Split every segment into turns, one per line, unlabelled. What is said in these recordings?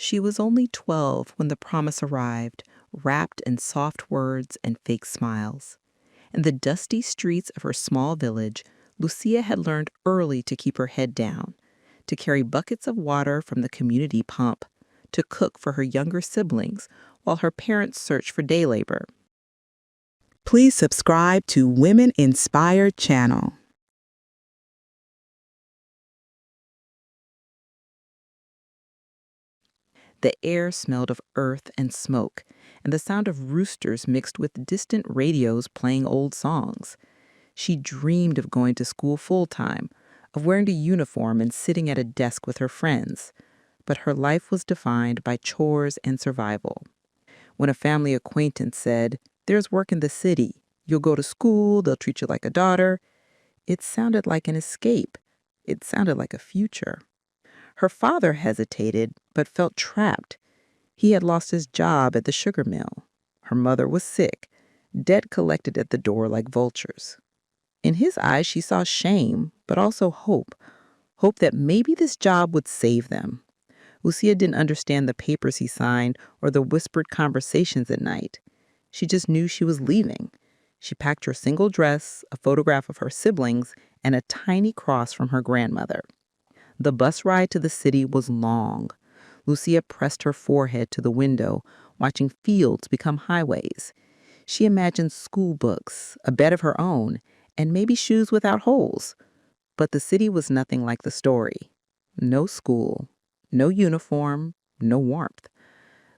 She was only 12 when the promise arrived, wrapped in soft words and fake smiles. In the dusty streets of her small village, Lucia had learned early to keep her head down, to carry buckets of water from the community pump, to cook for her younger siblings while her parents searched for day labor.
Please subscribe to Women Inspired channel.
The air smelled of earth and smoke, and the sound of roosters mixed with distant radios playing old songs. She dreamed of going to school full-time, of wearing a uniform and sitting at a desk with her friends. But her life was defined by chores and survival. When a family acquaintance said, "There's work in the city. You'll go to school, they'll treat you like a daughter," it sounded like an escape. It sounded like a future. Her father hesitated, but felt trapped. He had lost his job at the sugar mill. Her mother was sick, debt collected at the door like vultures. In his eyes, she saw shame, but also hope. Hope that maybe this job would save them. Lucia didn't understand the papers he signed or the whispered conversations at night. She just knew she was leaving. She packed her single dress, a photograph of her siblings, and a tiny cross from her grandmother. The bus ride to the city was long. Lucia pressed her forehead to the window, watching fields become highways. She imagined school books, a bed of her own, and maybe shoes without holes. But the city was nothing like the story. No school, no uniform, no warmth.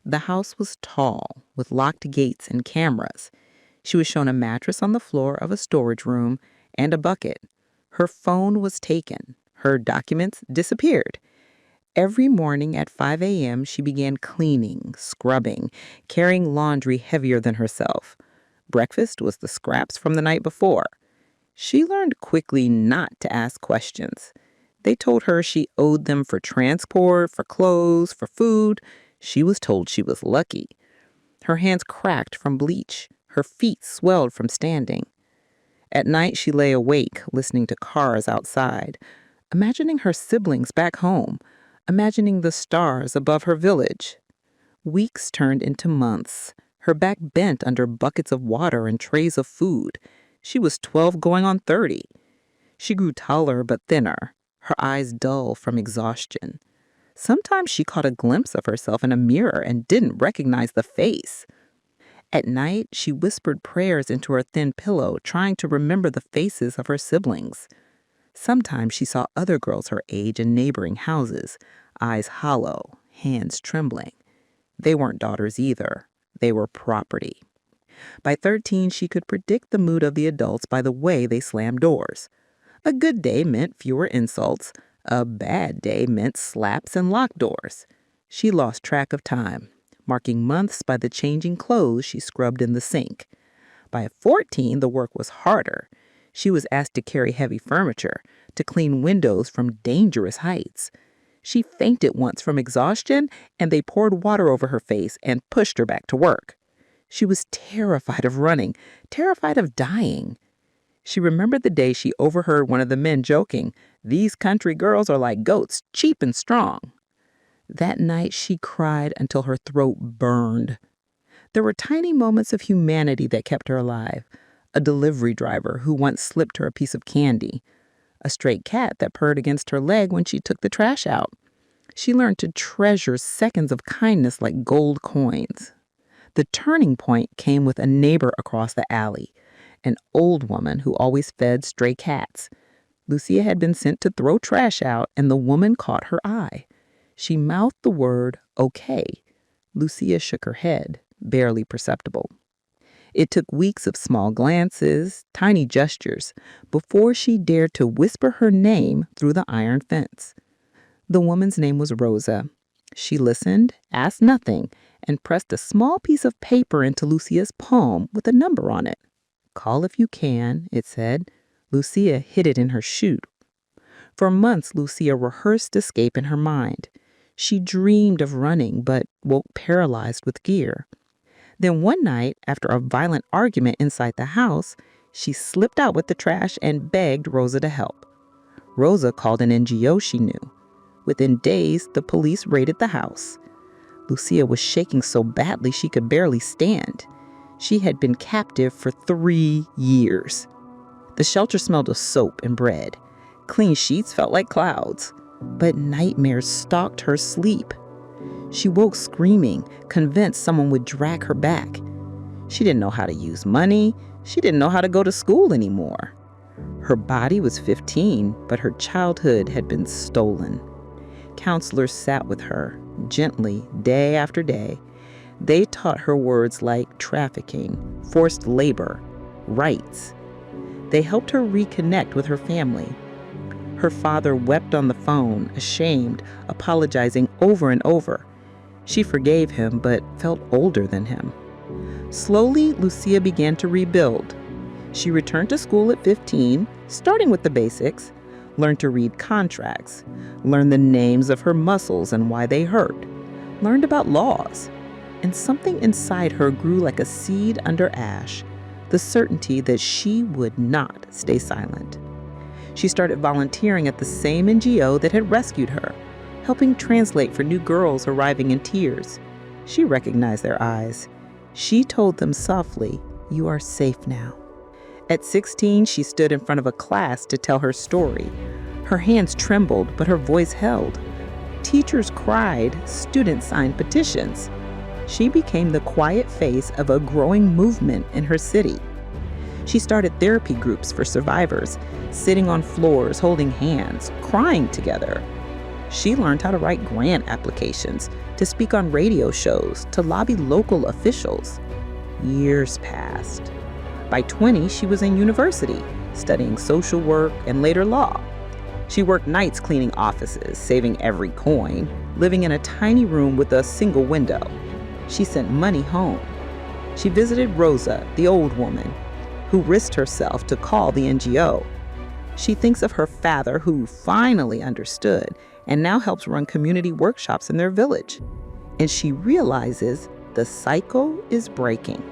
The house was tall, with locked gates and cameras. She was shown a mattress on the floor of a storage room and a bucket. Her phone was taken. Her documents disappeared. Every morning at 5 a.m., she began cleaning, scrubbing, carrying laundry heavier than herself. Breakfast was the scraps from the night before. She learned quickly not to ask questions. They told her she owed them for transport, for clothes, for food. She was told she was lucky. Her hands cracked from bleach. Her feet swelled from standing. At night, she lay awake, listening to cars outside, imagining her siblings back home, imagining the stars above her village. Weeks turned into months. Her back bent under buckets of water and trays of food. She was 12 going on 30. She grew taller but thinner, her eyes dull from exhaustion. Sometimes she caught a glimpse of herself in a mirror and didn't recognize the face. At night, she whispered prayers into her thin pillow, trying to remember the faces of her siblings. Sometimes she saw other girls her age in neighboring houses, eyes hollow, hands trembling. They weren't daughters either. They were property. By 13, she could predict the mood of the adults by the way they slammed doors. A good day meant fewer insults. A bad day meant slaps and locked doors. She lost track of time, marking months by the changing clothes she scrubbed in the sink. By 14, the work was harder. She was asked to carry heavy furniture, to clean windows from dangerous heights. She fainted once from exhaustion, and they poured water over her face and pushed her back to work. She was terrified of running, terrified of dying. She remembered the day she overheard one of the men joking, "These country girls are like goats, cheap and strong." That night she cried until her throat burned. There were tiny moments of humanity that kept her alive. A delivery driver who once slipped her a piece of candy. A stray cat that purred against her leg when she took the trash out. She learned to treasure seconds of kindness like gold coins. The turning point came with a neighbor across the alley, an old woman who always fed stray cats. Lucia had been sent to throw trash out, and the woman caught her eye. She mouthed the word, "okay." Lucia shook her head, barely perceptible. It took weeks of small glances, tiny gestures, before she dared to whisper her name through the iron fence. The woman's name was Rosa. She listened, asked nothing, and pressed a small piece of paper into Lucia's palm with a number on it. "Call if you can," it said. Lucia hid it in her chute. For months, Lucia rehearsed escape in her mind. She dreamed of running, but woke paralyzed with fear. Then one night, after a violent argument inside the house, she slipped out with the trash and begged Rosa to help. Rosa called an NGO she knew. Within days, the police raided the house. Lucía was shaking so badly she could barely stand. She had been captive for 3 years. The shelter smelled of soap and bread. Clean sheets felt like clouds, but nightmares stalked her sleep. She woke screaming, convinced someone would drag her back. She didn't know how to use money. She didn't know how to go to school anymore. Her body was 15, but her childhood had been stolen. Counselors sat with her, gently, day after day. They taught her words like trafficking, forced labor, rights. They helped her reconnect with her family. Her father wept on the phone, ashamed, apologizing over and over. She forgave him, but felt older than him. Slowly, Lucía began to rebuild. She returned to school at 15, starting with the basics, learned to read contracts, learned the names of her muscles and why they hurt, learned about laws. And something inside her grew like a seed under ash, the certainty that she would not stay silent. She started volunteering at the same NGO that had rescued her, helping translate for new girls arriving in tears. She recognized their eyes. She told them softly, "You are safe now." At 16, she stood in front of a class to tell her story. Her hands trembled, but her voice held. Teachers cried, students signed petitions. She became the quiet face of a growing movement in her city. She started therapy groups for survivors, sitting on floors, holding hands, crying together. She learned how to write grant applications, to speak on radio shows, to lobby local officials. Years passed. By 20, she was in university, studying social work and later law. She worked nights cleaning offices, saving every coin, living in a tiny room with a single window. She sent money home. She visited Rosa, the old woman, who risked herself to call the NGO. She thinks of her father, who finally understood and now helps run community workshops in their village. And she realizes the cycle is breaking.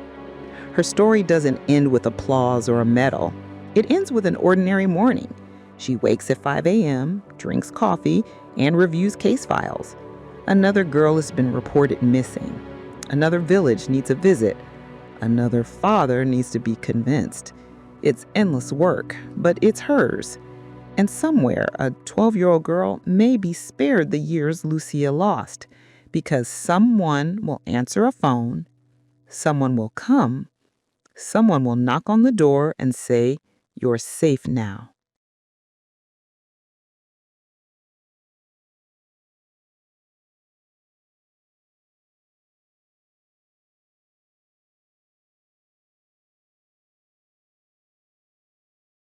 Her story doesn't end with applause or a medal. It ends with an ordinary morning. She wakes at 5 a.m., drinks coffee, and reviews case files. Another girl has been reported missing. Another village needs a visit. Another father needs to be convinced. It's endless work, but it's hers. And somewhere, a 12-year-old girl may be spared the years Lucía lost, because someone will answer a phone, someone will come, someone will knock on the door and say, "You're safe now."